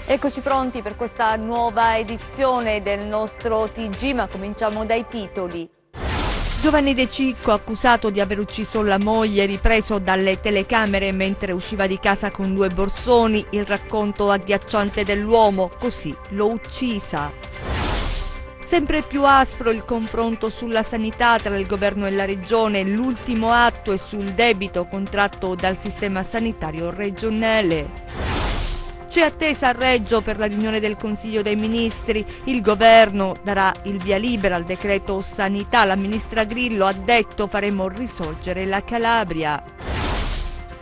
Eccoci pronti per questa nuova edizione del nostro TG, ma cominciamo dai titoli. Giovanni De Cicco, accusato di aver ucciso la moglie, ripreso dalle telecamere mentre usciva di casa con 2 borsoni, il racconto agghiacciante dell'uomo, così l'ho uccisa. Sempre più aspro il confronto sulla sanità tra il governo e la regione, l'ultimo atto è sul debito contratto dal sistema sanitario regionale. C'è attesa a Reggio per la riunione del Consiglio dei Ministri. Il governo darà il via libera al decreto sanità. La ministra Grillo ha detto faremo risorgere la Calabria.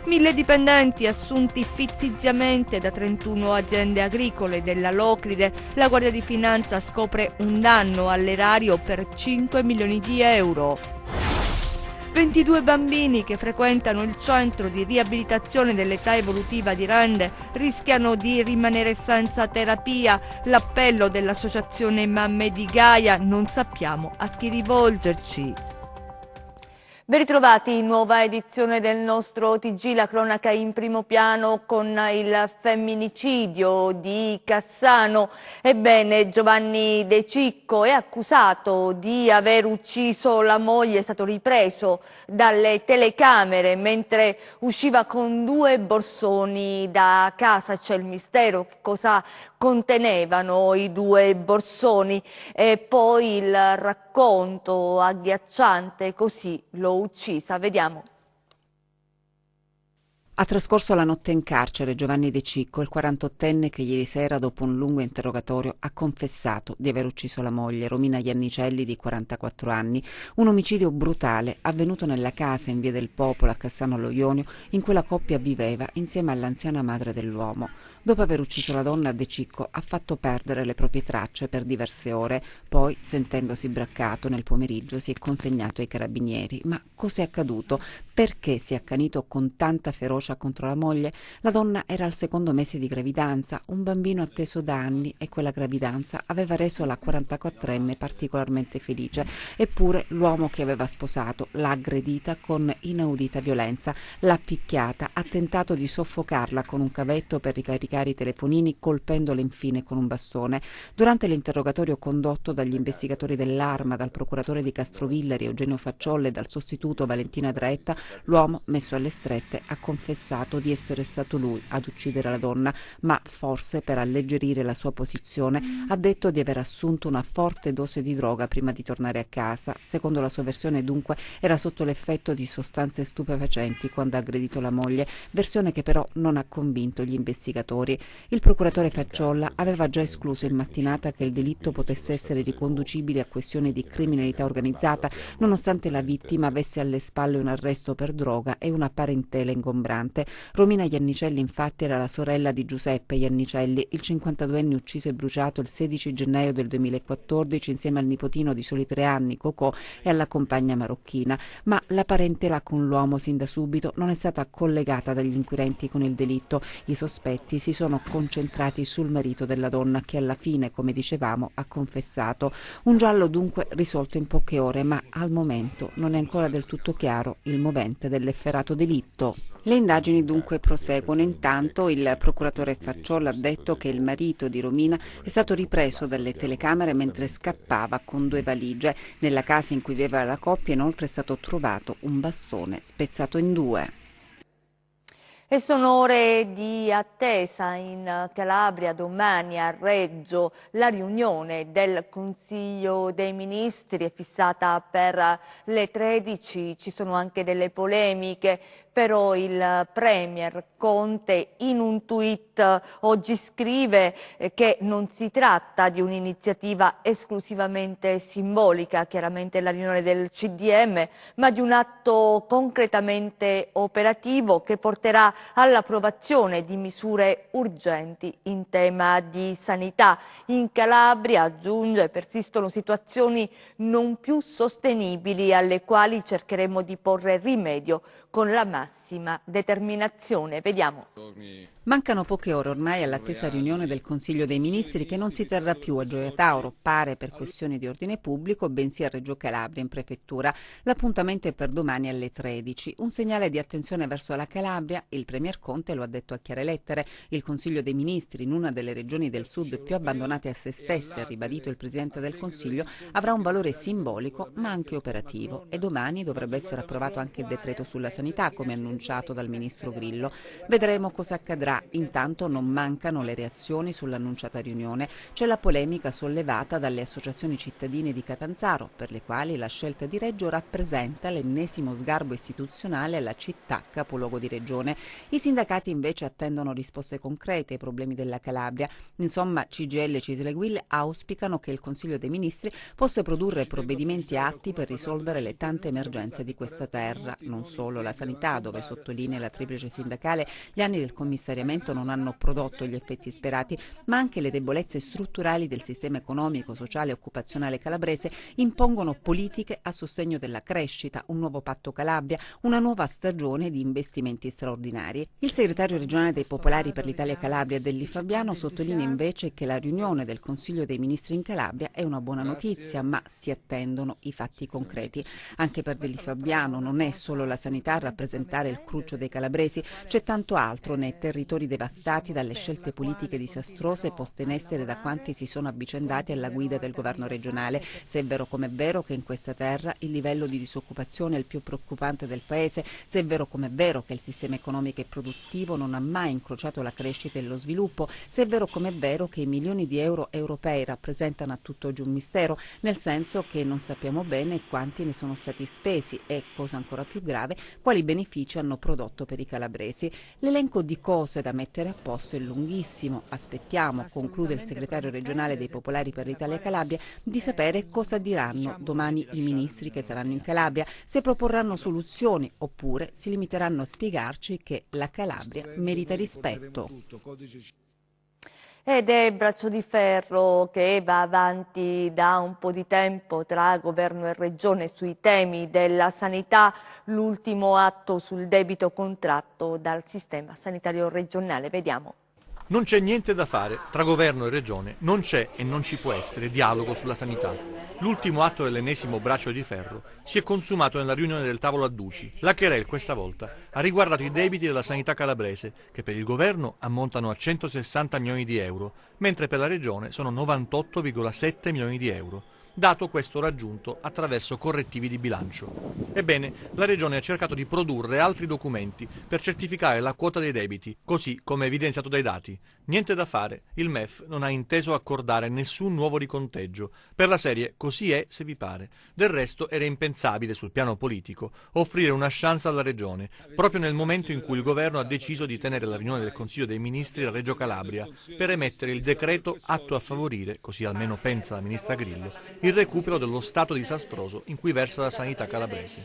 1000 dipendenti assunti fittiziamente da 31 aziende agricole della Locride. La Guardia di Finanza scopre un danno all'erario per 5 milioni di euro. 22 bambini che frequentano il centro di riabilitazione dell'età evolutiva di Rende rischiano di rimanere senza terapia. L'appello dell'associazione Mamme di Gaia: non sappiamo a chi rivolgerci. Ben ritrovati in nuova edizione del nostro TG, la cronaca in primo piano con il femminicidio di Cassano. Ebbene, Giovanni De Cicco è accusato di aver ucciso la moglie, è stato ripreso dalle telecamere mentre usciva con 2 borsoni da casa. C'è il mistero, che cosa contenevano i 2 borsoni, e poi il racconto agghiacciante, così l'ho uccisa. Vediamo. Ha trascorso la notte in carcere Giovanni De Cicco, il 48enne che ieri sera, dopo un lungo interrogatorio, ha confessato di aver ucciso la moglie, Romina Iannicelli, di 44 anni. Un omicidio brutale avvenuto nella casa in via del Popolo, a Cassano allo Ionio, in cui la coppia viveva insieme all'anziana madre dell'uomo. Dopo aver ucciso la donna, De Cicco ha fatto perdere le proprie tracce per diverse ore. Poi, sentendosi braccato nel pomeriggio, si è consegnato ai carabinieri. Ma cos'è accaduto? Perché si è accanito con tanta ferocia contro la moglie? La donna era al 2° mese di gravidanza, un bambino atteso da anni, e quella gravidanza aveva reso la 44enne particolarmente felice. Eppure l'uomo che aveva sposato l'ha aggredita con inaudita violenza, l'ha picchiata, ha tentato di soffocarla con un cavetto per ricaricare i telefonini, colpendola infine con un bastone. Durante l'interrogatorio condotto dagli investigatori dell'Arma, dal procuratore di Castrovillari Eugenio Facciolle e dal sostituto Valentina Draetta, l'uomo, messo alle strette, ha confessato di essere stato lui ad uccidere la donna, ma forse per alleggerire la sua posizione ha detto di aver assunto una forte dose di droga prima di tornare a casa. Secondo la sua versione, dunque, era sotto l'effetto di sostanze stupefacenti quando ha aggredito la moglie, versione che però non ha convinto gli investigatori. Il procuratore Facciolla aveva già escluso in mattinata che il delitto potesse essere riconducibile a questioni di criminalità organizzata, nonostante la vittima avesse alle spalle un arresto per droga e una parentela ingombrante. Romina Iannicelli, infatti, era la sorella di Giuseppe Iannicelli, il 52enne ucciso e bruciato il 16 gennaio del 2014 insieme al nipotino di soli 3 anni, Cocò, e alla compagna marocchina. Ma la parentela con l'uomo sin da subito non è stata collegata dagli inquirenti con il delitto. I sospetti si sono concentrati sul marito della donna, che alla fine, come dicevamo, ha confessato. Un giallo dunque risolto in poche ore, ma al momento non è ancora del tutto chiaro il movente dell'efferato delitto. Le indagini dunque proseguono. Intanto il procuratore Facciolla ha detto che il marito di Romina è stato ripreso dalle telecamere mentre scappava con 2 valigie. Nella casa in cui viveva la coppia inoltre è stato trovato un bastone spezzato in 2. E sono ore di attesa in Calabria. Domani a Reggio la riunione del Consiglio dei Ministri è fissata per le 13. Ci sono anche delle polemiche, però il Premier Conte in un tweet oggi scrive che non si tratta di un'iniziativa esclusivamente simbolica, chiaramente la riunione del CDM, ma di un atto concretamente operativo che porterà all'approvazione di misure urgenti in tema di sanità. In Calabria, aggiunge, persistono situazioni non più sostenibili alle quali cercheremo di porre rimedio con la massima massima determinazione. Vediamo. Mancano poche ore ormai all'attesa riunione del Consiglio dei Ministri, che non si terrà più a Gioia Tauro, pare per questioni di ordine pubblico, bensì a Reggio Calabria in prefettura. L'appuntamento è per domani alle 13. Un segnale di attenzione verso la Calabria, il Premier Conte lo ha detto a chiare lettere. Il Consiglio dei Ministri, in una delle regioni del sud più abbandonate a se stesse, ha ribadito il Presidente del Consiglio, avrà un valore simbolico ma anche operativo, e domani dovrebbe essere approvato anche il decreto sulla sanità, come annunciato dal Ministro Grillo. Vedremo cosa accadrà. Intanto non mancano le reazioni sull'annunciata riunione. C'è la polemica sollevata dalle associazioni cittadine di Catanzaro, per le quali la scelta di Reggio rappresenta l'ennesimo sgarbo istituzionale alla città capoluogo di regione. I sindacati invece attendono risposte concrete ai problemi della Calabria. Insomma, CGIL e Cisleguil auspicano che il Consiglio dei Ministri possa produrre provvedimenti atti per risolvere le tante emergenze di questa terra. Non solo la sanità, dove sottolinea la triplice sindacale gli anni del commissariamento non hanno prodotto gli effetti sperati, ma anche le debolezze strutturali del sistema economico, sociale e occupazionale calabrese impongono politiche a sostegno della crescita, un nuovo patto Calabria, una nuova stagione di investimenti straordinari. Il segretario regionale dei Popolari per l'Italia Calabria, Delli Fabiano, sottolinea invece che la riunione del Consiglio dei Ministri in Calabria è una buona notizia, ma si attendono i fatti concreti. Anche per Delli Fabiano non è solo la sanità a rappresentare il cruccio dei calabresi, c'è tanto altro nei territori devastati dalle scelte politiche disastrose poste in essere da quanti si sono avvicendati alla guida del governo regionale. Se è vero come è vero che in questa terra il livello di disoccupazione è il più preoccupante del paese, se è vero come è vero che il sistema economico e produttivo non ha mai incrociato la crescita e lo sviluppo, se è vero come è vero che i milioni di euro europei rappresentano a tutt'oggi un mistero, nel senso che non sappiamo bene quanti ne sono stati spesi e, cosa ancora più grave, quali benefici hanno prodotto per i calabresi. L'elenco di cose da mettere a posto è lunghissimo. Aspettiamo, conclude il segretario regionale dei Popolari per l'Italia Calabria, di sapere cosa diranno domani i ministri che saranno in Calabria, se proporranno soluzioni oppure si limiteranno a spiegarci che la Calabria merita rispetto. Ed è braccio di ferro che va avanti da un po' di tempo tra governo e regione sui temi della sanità, l'ultimo atto sul debito contratto dal sistema sanitario regionale. Vediamo. Non c'è niente da fare tra governo e regione, non c'è e non ci può essere dialogo sulla sanità. L'ultimo atto dell'ennesimo braccio di ferro si è consumato nella riunione del tavolo a Duci. La querel questa volta ha riguardato i debiti della sanità calabrese, che per il governo ammontano a 160 milioni di euro, mentre per la regione sono 98,7 milioni di euro. Dato questo raggiunto attraverso correttivi di bilancio. Ebbene, la Regione ha cercato di produrre altri documenti per certificare la quota dei debiti, così come evidenziato dai dati. Niente da fare, il MEF non ha inteso accordare nessun nuovo riconteggio, per la serie così è se vi pare. Del resto era impensabile sul piano politico offrire una chance alla Regione, proprio nel momento in cui il governo ha deciso di tenere la riunione del Consiglio dei Ministri a Reggio Calabria per emettere il decreto atto a favorire, così almeno pensa la ministra Grillo, il recupero dello stato disastroso in cui versa la sanità calabrese.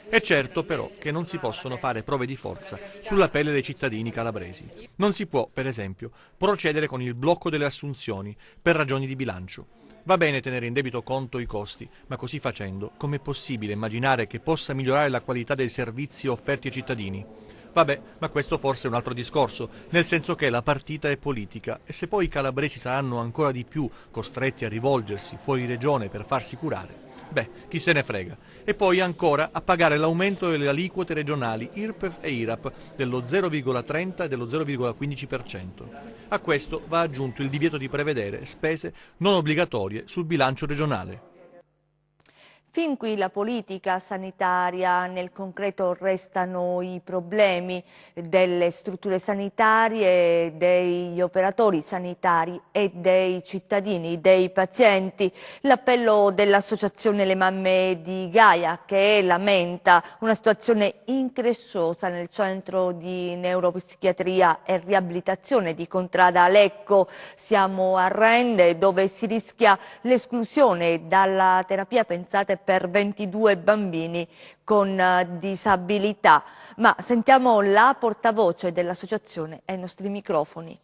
È certo però che non si possono fare prove di forza sulla pelle dei cittadini calabresi. Non si può, per esempio, procedere con il blocco delle assunzioni per ragioni di bilancio. Va bene tenere in debito conto i costi, ma così facendo, com'è possibile immaginare che possa migliorare la qualità dei servizi offerti ai cittadini? Vabbè, ma questo forse è un altro discorso, nel senso che la partita è politica e se poi i calabresi saranno ancora di più costretti a rivolgersi fuori regione per farsi curare, beh, chi se ne frega. E poi ancora a pagare l'aumento delle aliquote regionali IRPEF e IRAP dello 0,30 e dello 0,15%. A questo va aggiunto il divieto di prevedere spese non obbligatorie sul bilancio regionale. Fin qui la politica sanitaria, nel concreto restano i problemi delle strutture sanitarie, degli operatori sanitari e dei cittadini, dei pazienti. L'appello dell'associazione Le Mamme di Gaia, che lamenta una situazione incresciosa nel centro di neuropsichiatria e riabilitazione di Contrada Lecco. Siamo a Rende, dove si rischia l'esclusione dalla terapia pensata per 22 bambini con disabilità. Ma sentiamo la portavoce dell'associazione ai nostri microfoni.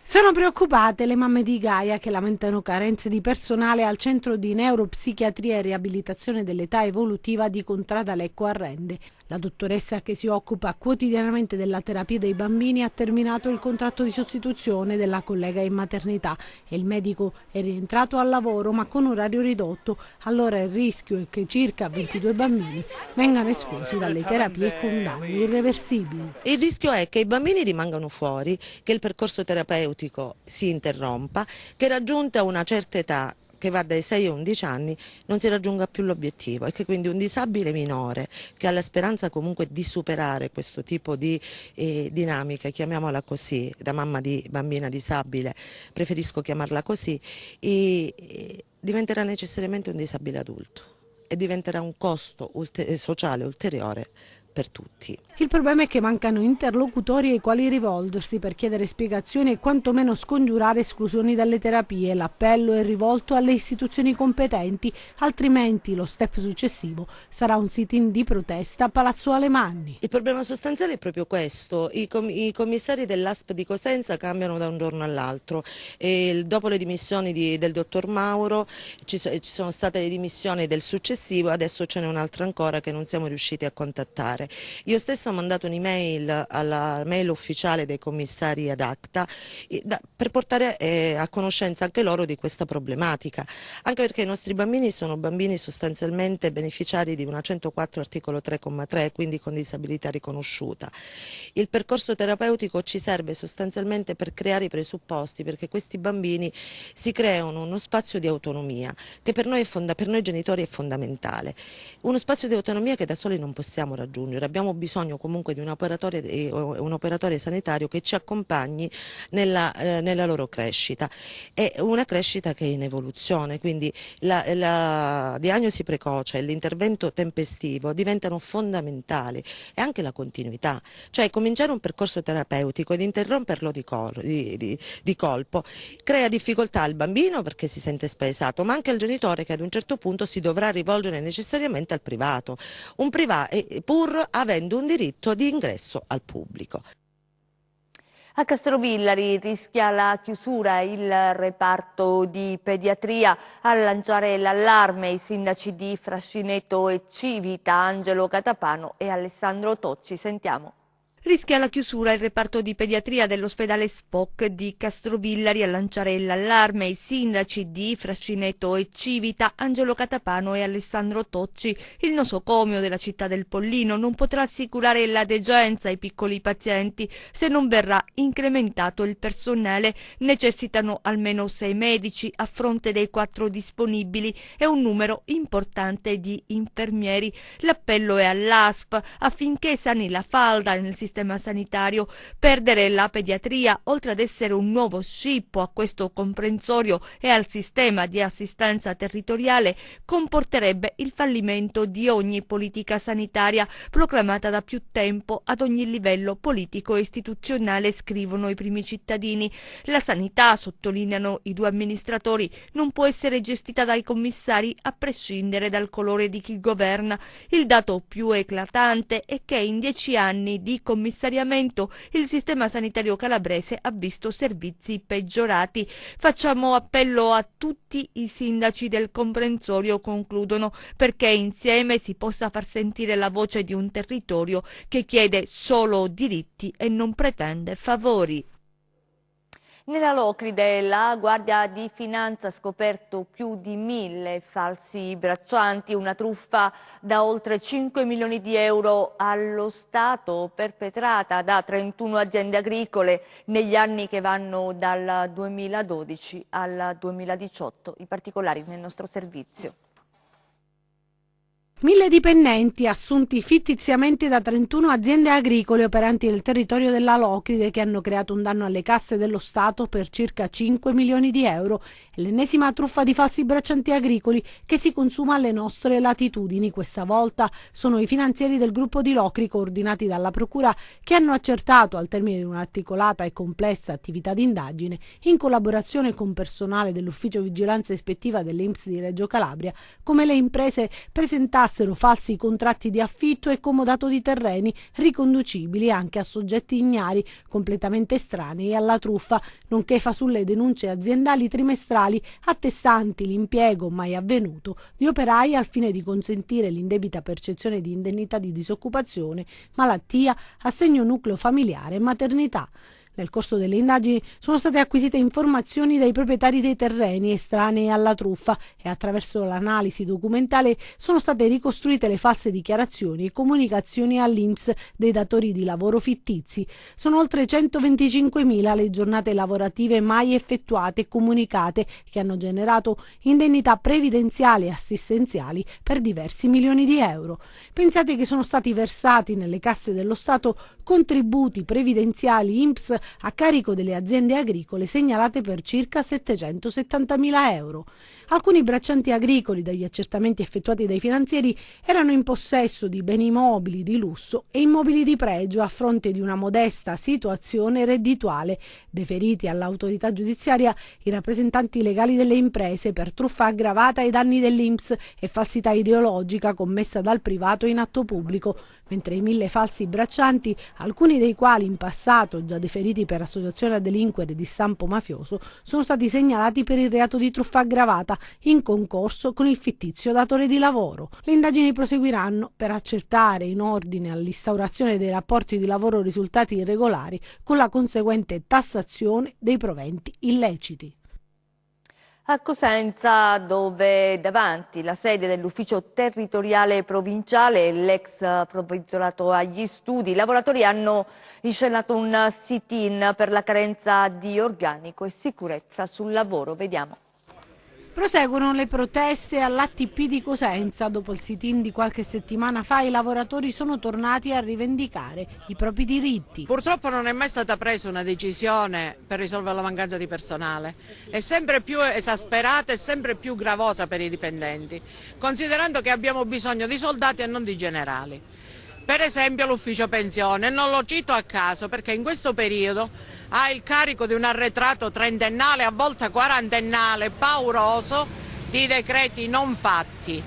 Sono preoccupate le mamme di Gaia, che lamentano carenze di personale al centro di neuropsichiatria e riabilitazione dell'età evolutiva di Contrada Lecco a Rende. La dottoressa che si occupa quotidianamente della terapia dei bambini ha terminato il contratto di sostituzione della collega in maternità e il medico è rientrato al lavoro ma con orario ridotto. Allora il rischio è che circa 22 bambini vengano esclusi dalle terapie con danni irreversibili. Il rischio è che i bambini rimangano fuori, che il percorso terapeutico si interrompa, che raggiunta una certa età, che va dai 6 ai 11 anni, non si raggiunga più l'obiettivo e che quindi un disabile minore che ha la speranza comunque di superare questo tipo di dinamica, chiamiamola così, da mamma di bambina disabile, preferisco chiamarla così, diventerà necessariamente un disabile adulto e diventerà un costo sociale ulteriore per tutti. Il problema è che mancano interlocutori ai quali rivolgersi per chiedere spiegazioni e quantomeno scongiurare esclusioni dalle terapie. L'appello è rivolto alle istituzioni competenti, altrimenti lo step successivo sarà un sit-in di protesta a Palazzo Alemanni. Il problema sostanziale è proprio questo: i commissari dell'ASP di Cosenza cambiano da un giorno all'altro. Dopo le dimissioni del dottor Mauro ci sono state le dimissioni del successivo, adesso ce n'è un'altra ancora che non siamo riusciti a contattare. Io stesso ho mandato un'email alla mail ufficiale dei commissari ad acta per portare a conoscenza anche loro di questa problematica, anche perché i nostri bambini sono bambini sostanzialmente beneficiari di una 104 articolo 3,3, quindi con disabilità riconosciuta. Il percorso terapeutico ci serve sostanzialmente per creare i presupposti perché questi bambini si creano uno spazio di autonomia che per noi genitori è fondamentale, uno spazio di autonomia che da soli non possiamo raggiungere. Abbiamo bisogno comunque di un operatore sanitario che ci accompagni nella loro crescita. È una crescita che è in evoluzione, quindi la diagnosi precoce e l'intervento tempestivo diventano fondamentali e anche la continuità, cioè cominciare un percorso terapeutico ed interromperlo di colpo crea difficoltà al bambino perché si sente spaesato, ma anche al genitore che ad un certo punto si dovrà rivolgere necessariamente al privato, pur avendo un diritto di ingresso al pubblico. A Castrovillari rischia la chiusura il reparto di pediatria. A lanciare l'allarme i sindaci di Frascineto e Civita, Angelo Catapano e Alessandro Tocci. Sentiamo. Rischia la chiusura il reparto di pediatria dell'ospedale Spock di Castrovillari. A lanciare l'allarme i sindaci di Frascineto e Civita, Angelo Catapano e Alessandro Tocci. Il nosocomio della città del Pollino non potrà assicurare la degenza ai piccoli pazienti se non verrà incrementato il personale. Necessitano almeno 6 medici a fronte dei 4 disponibili e un numero importante di infermieri. L'appello è all'ASP affinché sani la falda nel sistema sanitario. Perdere la pediatria, oltre ad essere un nuovo scippo a questo comprensorio e al sistema di assistenza territoriale, comporterebbe il fallimento di ogni politica sanitaria proclamata da più tempo ad ogni livello politico e istituzionale, scrivono i primi cittadini. La sanità, sottolineano i 2 amministratori, non può essere gestita dai commissari a prescindere dal colore di chi governa. Il dato più eclatante è che in 10 anni di commissariamento il sistema sanitario calabrese ha visto servizi peggiorati. Facciamo appello a tutti i sindaci del comprensorio, concludono, perché insieme si possa far sentire la voce di un territorio che chiede solo diritti e non pretende favori. Nella Locride la Guardia di Finanza ha scoperto più di 1000 falsi braccianti, una truffa da oltre 5 milioni di euro allo Stato perpetrata da 31 aziende agricole negli anni che vanno dal 2012 al 2018. I particolari nel nostro servizio. 1000 dipendenti assunti fittiziamente da 31 aziende agricole operanti nel territorio della Locride che hanno creato un danno alle casse dello Stato per circa 5 milioni di euro. È l'ennesima truffa di falsi braccianti agricoli che si consuma alle nostre latitudini. Questa volta sono i finanzieri del gruppo di Locri, coordinati dalla Procura, che hanno accertato, al termine di un'articolata e complessa attività di indagine, in collaborazione con personale dell'Ufficio Vigilanza Ispettiva dell'INPS di Reggio Calabria, come le imprese presentate presentassero falsi contratti di affitto e comodato di terreni riconducibili anche a soggetti ignari, completamente estranei alla truffa, nonché fasulle denunce aziendali trimestrali attestanti l'impiego mai avvenuto di operai al fine di consentire l'indebita percezione di indennità di disoccupazione, malattia, assegno nucleo familiare e maternità. Nel corso delle indagini sono state acquisite informazioni dai proprietari dei terreni estranei alla truffa e attraverso l'analisi documentale sono state ricostruite le false dichiarazioni e comunicazioni all'INPS dei datori di lavoro fittizi. Sono oltre 125.000 le giornate lavorative mai effettuate e comunicate che hanno generato indennità previdenziali e assistenziali per diversi milioni di euro. Pensate che sono stati versati nelle casse dello Stato contributi previdenziali INPS a carico delle aziende agricole segnalate per circa 770.000 euro. Alcuni braccianti agricoli, dagli accertamenti effettuati dai finanzieri, erano in possesso di beni mobili di lusso e immobili di pregio a fronte di una modesta situazione reddituale. Deferiti all'autorità giudiziaria i rappresentanti legali delle imprese per truffa aggravata ai danni dell'INPS e falsità ideologica commessa dal privato in atto pubblico, mentre i 1.000 falsi braccianti, alcuni dei quali in passato già deferiti per associazione a delinquere di stampo mafioso, sono stati segnalati per il reato di truffa aggravata in concorso con il fittizio datore di lavoro. Le indagini proseguiranno per accertare in ordine all'instaurazione dei rapporti di lavoro risultati irregolari con la conseguente tassazione dei proventi illeciti. A Cosenza, dove davanti la sede dell'ufficio territoriale provinciale e l'ex provveditorato agli studi, i lavoratori hanno inscenato un sit-in per la carenza di organico e sicurezza sul lavoro. Vediamo. Proseguono le proteste all'ATP di Cosenza. Dopo il sit-in di qualche settimana fa, i lavoratori sono tornati a rivendicare i propri diritti. Purtroppo non è mai stata presa una decisione per risolvere la mancanza di personale. È sempre più esasperata e sempre più gravosa per i dipendenti, considerando che abbiamo bisogno di soldati e non di generali. Per esempio l'ufficio pensione, non lo cito a caso perché in questo periodo ha il carico di un arretrato trentennale, a volte quarantennale, pauroso, di decreti non fatti.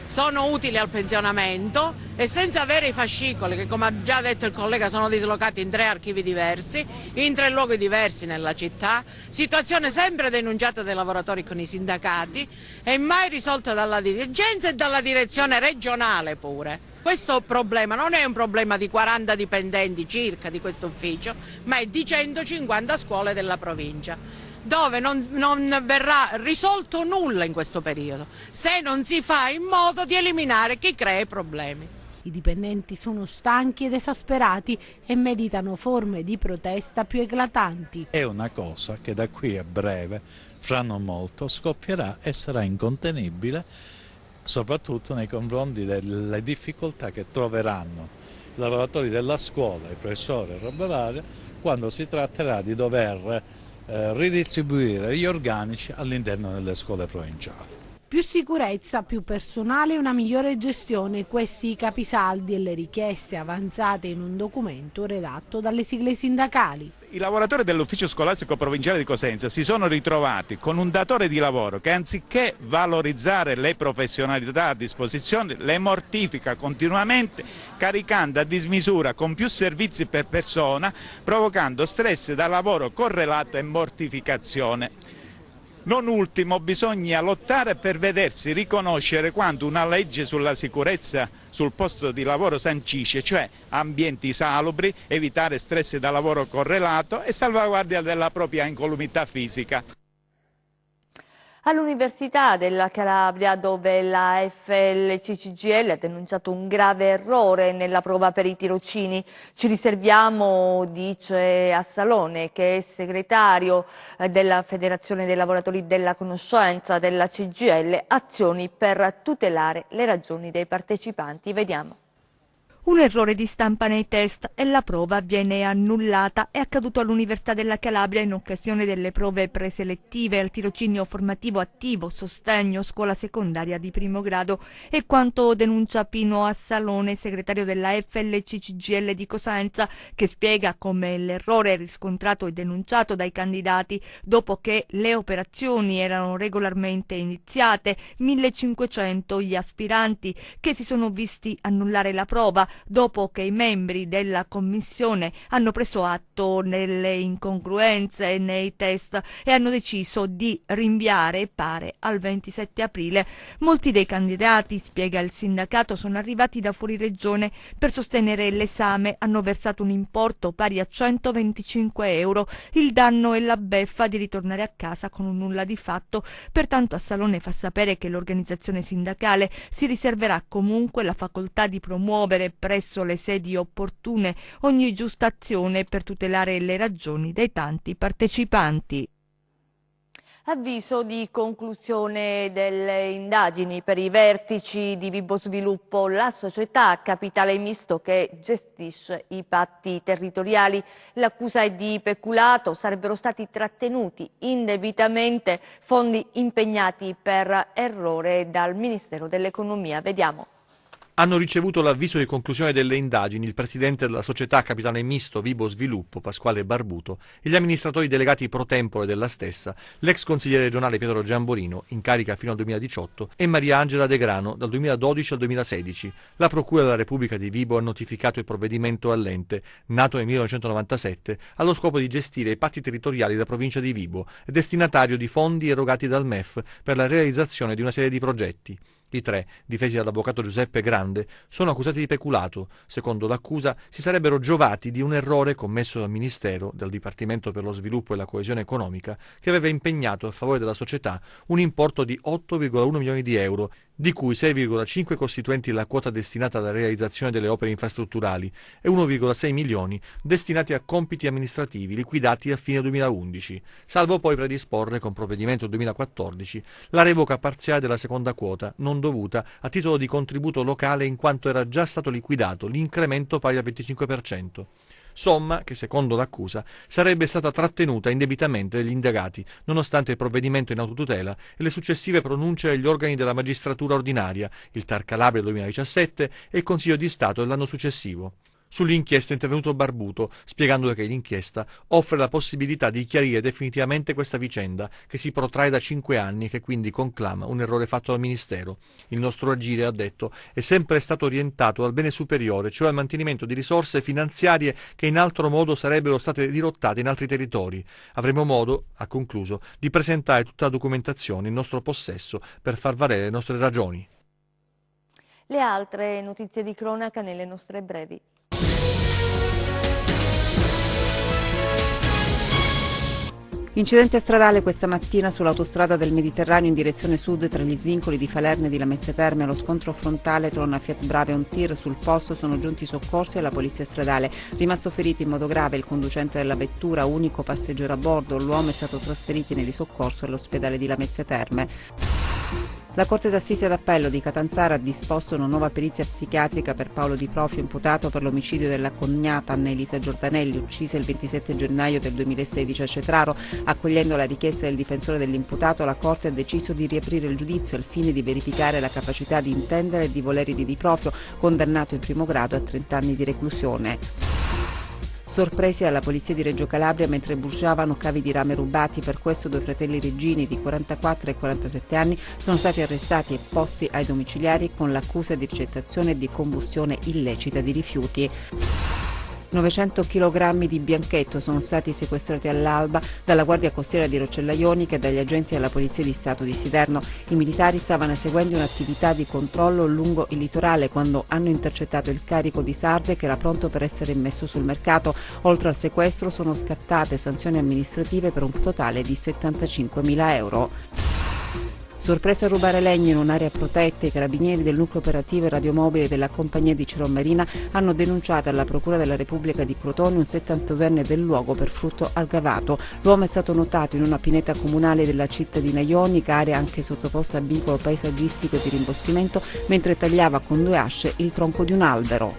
Sono utili al pensionamento e senza avere i fascicoli che, come ha già detto il collega, sono dislocati in 3 archivi diversi, in 3 luoghi diversi nella città, situazione sempre denunciata dai lavoratori con i sindacati e mai risolta dalla dirigenza e dalla direzione regionale pure. Questo problema non è un problema di 40 dipendenti circa di questo ufficio, ma è di 150 scuole della provincia, dove non verrà risolto nulla in questo periodo, se non si fa in modo di eliminare chi crea i problemi. I dipendenti sono stanchi ed esasperati e meditano forme di protesta più eclatanti. È una cosa che da qui a breve, fra non molto, scoppierà e sarà incontenibile, soprattutto nei confronti delle difficoltà che troveranno i lavoratori della scuola, i professori e roba varia, quando si tratterà di dover ridistribuire gli organici all'interno delle scuole provinciali. Più sicurezza, più personale e una migliore gestione, questi i capisaldi e le richieste avanzate in un documento redatto dalle sigle sindacali. I lavoratori dell'ufficio scolastico provinciale di Cosenza si sono ritrovati con un datore di lavoro che, anziché valorizzare le professionalità a disposizione, le mortifica continuamente, caricando a dismisura con più servizi per persona, provocando stress da lavoro correlato e mortificazione. Non ultimo, bisogna lottare per vedersi riconoscere quanto una legge sulla sicurezza sul posto di lavoro sancisce, cioè ambienti salubri, evitare stress da lavoro correlato e salvaguardia della propria incolumità fisica. All'Università della Calabria, dove la FLC-CGIL ha denunciato un grave errore nella prova per i tirocini. Ci riserviamo, dice Assalone, che è segretario della Federazione dei Lavoratori della Conoscenza della CGIL, azioni per tutelare le ragioni dei partecipanti. Vediamo. Un errore di stampa nei test e la prova viene annullata. È accaduto all'Università della Calabria in occasione delle prove preselettive al tirocinio formativo attivo sostegno scuola secondaria di primo grado. È quanto denuncia Pino Assalone, segretario della FLC-CGIL di Cosenza, che spiega come l'errore è riscontrato e denunciato dai candidati dopo che le operazioni erano regolarmente iniziate. 1500 gli aspiranti che si sono visti annullare la prova dopo che i membri della commissione hanno preso atto delle incongruenze nei test e hanno deciso di rinviare, pare, al 27 aprile. Molti dei candidati, spiega il sindacato, sono arrivati da fuori regione per sostenere l'esame, hanno versato un importo pari a 125 euro. Il danno è la beffa di ritornare a casa con un nulla di fatto. Pertanto Assalone fa sapere che l'organizzazione sindacale si riserverà comunque la facoltà di promuovere presso le sedi opportune ogni giusta azione per tutelare le ragioni dei tanti partecipanti. Avviso di conclusione delle indagini per i vertici di Vibo Sviluppo, la società a capitale misto che gestisce i patti territoriali. L'accusa è di peculato, sarebbero stati trattenuti indebitamente fondi impegnati per errore dal Ministero dell'Economia. Vediamo. Hanno ricevuto l'avviso di conclusione delle indagini il presidente della società a capitale misto Vibo Sviluppo, Pasquale Barbuto, e gli amministratori delegati pro tempore della stessa, l'ex consigliere regionale Pietro Giamborino, in carica fino al 2018, e Maria Angela De Grano, dal 2012 al 2016. La Procura della Repubblica di Vibo ha notificato il provvedimento all'ente, nato nel 1997, allo scopo di gestire i patti territoriali della provincia di Vibo e destinatario di fondi erogati dal MEF per la realizzazione di una serie di progetti. I tre, difesi dall'avvocato Giuseppe Grande, sono accusati di peculato. Secondo l'accusa, si sarebbero giovati di un errore commesso dal Ministero, del Dipartimento per lo Sviluppo e la Coesione Economica, che aveva impegnato a favore della società un importo di 8,1 milioni di euro, di cui 6,5 costituenti la quota destinata alla realizzazione delle opere infrastrutturali e 1,6 milioni destinati a compiti amministrativi liquidati a fine 2011, salvo poi predisporre con provvedimento 2014 la revoca parziale della seconda quota non dovuta a titolo di contributo locale in quanto era già stato liquidato l'incremento pari al 25%. Somma che, secondo l'accusa, sarebbe stata trattenuta indebitamente dagli indagati, nonostante il provvedimento in autotutela e le successive pronunce degli organi della magistratura ordinaria, il TAR Calabria 2017 e il Consiglio di Stato dell'anno successivo. Sull'inchiesta è intervenuto Barbuto, spiegando che l'inchiesta offre la possibilità di chiarire definitivamente questa vicenda, che si protrae da 5 anni e che quindi conclama un errore fatto dal Ministero. Il nostro agire, ha detto, è sempre stato orientato al bene superiore, cioè al mantenimento di risorse finanziarie che in altro modo sarebbero state dirottate in altri territori. Avremo modo, ha concluso, di presentare tutta la documentazione in nostro possesso per far valere le nostre ragioni. Le altre notizie di cronaca nelle nostre brevi. Incidente stradale questa mattina sull'autostrada del Mediterraneo in direzione sud tra gli svincoli di Falerne e di Lamezia Terme. Allo scontro frontale tra una Fiat Brava e un tir. Sul posto sono giunti i soccorsi e la polizia stradale. Rimasto ferito in modo grave il conducente della vettura, unico passeggero a bordo. L'uomo è stato trasferito nel soccorso all'ospedale di Lamezia Terme. La Corte d'Assise d'Appello di Catanzaro ha disposto una nuova perizia psichiatrica per Paolo Di Profio, imputato per l'omicidio della cognata Annelisa Giordanelli, uccisa il 27 gennaio del 2016 a Cetraro. Accogliendo la richiesta del difensore dell'imputato, la Corte ha deciso di riaprire il giudizio al fine di verificare la capacità di intendere e di volere di Di Profio, condannato in primo grado a 30 anni di reclusione. Sorpresi alla polizia di Reggio Calabria mentre bruciavano cavi di rame rubati. Per questo 2 fratelli Reggini di 44 e 47 anni sono stati arrestati e posti ai domiciliari con l'accusa di ricettazione e di combustione illecita di rifiuti. 900 kg di bianchetto sono stati sequestrati all'alba dalla Guardia Costiera di Roccella Ionica e dagli agenti della Polizia di Stato di Siderno. I militari stavano eseguendo un'attività di controllo lungo il litorale quando hanno intercettato il carico di sarde che era pronto per essere immesso sul mercato. Oltre al sequestro sono scattate sanzioni amministrative per un totale di 75.000 euro. Sorpresa a rubare legno in un'area protetta, i carabinieri del nucleo operativo e radiomobile della compagnia di Ciro Marina hanno denunciato alla Procura della Repubblica di Crotone un 72enne del luogo per furto aggravato. L'uomo è stato notato in una pineta comunale della cittadina ionica, area anche sottoposta a vincolo paesaggistico e di rimboschimento, mentre tagliava con 2 asce il tronco di un albero.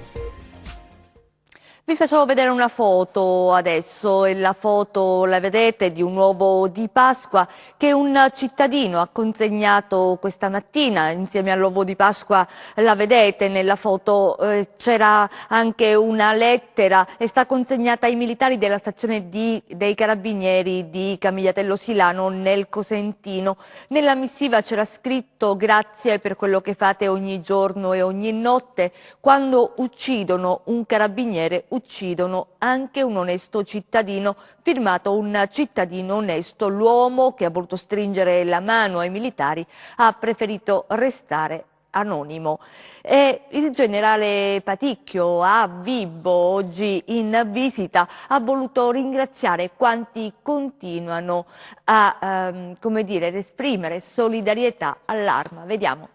Vi facciamo vedere una foto adesso, e la foto la vedete di un uovo di Pasqua che un cittadino ha consegnato questa mattina. Insieme all'uovo di Pasqua, la vedete nella foto, c'era anche una lettera, è stata consegnata ai militari della stazione dei Carabinieri di Camigliatello Silano nel Cosentino. Nella missiva c'era scritto: grazie per quello che fate ogni giorno e ogni notte. Quando uccidono un carabiniere uccidono anche un onesto cittadino, firmato un cittadino onesto. L'uomo che ha voluto stringere la mano ai militari ha preferito restare anonimo. E il generale Paticchio a Vibo, oggi in visita, ha voluto ringraziare quanti continuano a esprimere solidarietà all'Arma. Vediamo.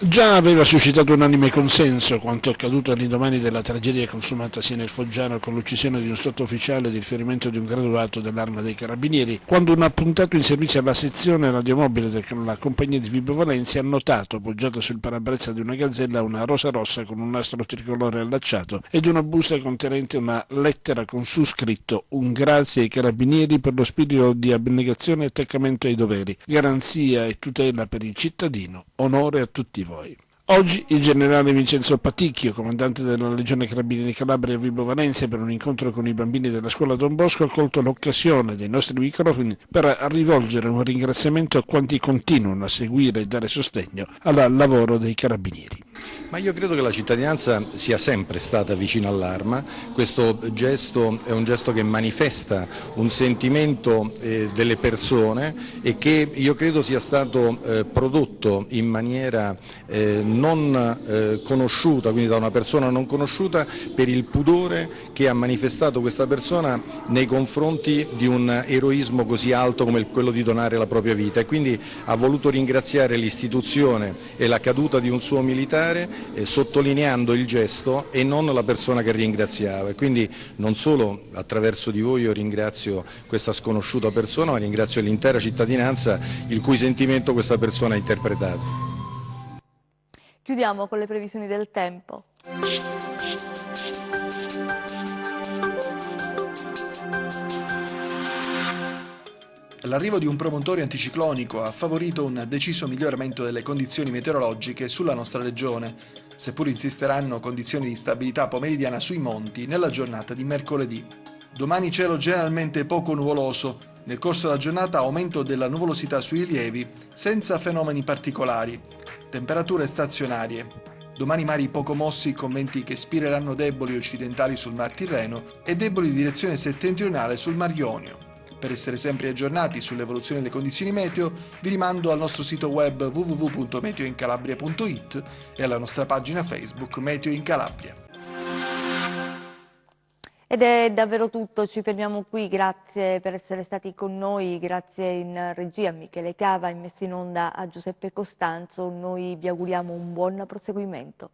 Già aveva suscitato unanime consenso quanto accaduto all'indomani della tragedia consumatasi nel Foggiano con l'uccisione di un sottufficiale ed il ferimento di un graduato dell'Arma dei Carabinieri, quando un appuntato in servizio alla sezione radiomobile della compagnia di Vibo Valentia ha notato, appoggiato sul parabrezza di una gazzella, una rosa rossa con un nastro tricolore allacciato ed una busta contenente una lettera con su scritto: un grazie ai Carabinieri per lo spirito di abnegazione e attaccamento ai doveri, garanzia e tutela per il cittadino, onore a tutti voi. Oggi il generale Vincenzo Paticchio, comandante della Legione Carabinieri Calabria a Vibo Valentia, per un incontro con i bambini della scuola Don Bosco, ha colto l'occasione dei nostri microfoni per rivolgere un ringraziamento a quanti continuano a seguire e dare sostegno al lavoro dei Carabinieri. Ma io credo che la cittadinanza sia sempre stata vicina all'Arma. Questo gesto è un gesto che manifesta un sentimento delle persone e che io credo sia stato prodotto in maniera non conosciuta, quindi da una persona non conosciuta, per il pudore che ha manifestato questa persona nei confronti di un eroismo così alto come quello di donare la propria vita, e quindi ha voluto ringraziare l'istituzione e la caduta di un suo militare, sottolineando il gesto e non la persona che ringraziava. E quindi non solo attraverso di voi io ringrazio questa sconosciuta persona, ma ringrazio l'intera cittadinanza il cui sentimento questa persona ha interpretato. Chiudiamo con le previsioni del tempo. L'arrivo di un promontorio anticiclonico ha favorito un deciso miglioramento delle condizioni meteorologiche sulla nostra regione, seppur insisteranno condizioni di instabilità pomeridiana sui monti nella giornata di mercoledì. Domani cielo generalmente poco nuvoloso, nel corso della giornata aumento della nuvolosità sui rilievi senza fenomeni particolari, temperature stazionarie. Domani mari poco mossi con venti che spireranno deboli occidentali sul Mar Tirreno e deboli di direzione settentrionale sul Mar Ionio. Per essere sempre aggiornati sull'evoluzione delle condizioni meteo, vi rimando al nostro sito web www.meteoincalabria.it e alla nostra pagina Facebook Meteo in Calabria. Ed è davvero tutto, ci fermiamo qui, grazie per essere stati con noi, grazie in regia a Michele Cava, in messa in onda a Giuseppe Costanzo, noi vi auguriamo un buon proseguimento.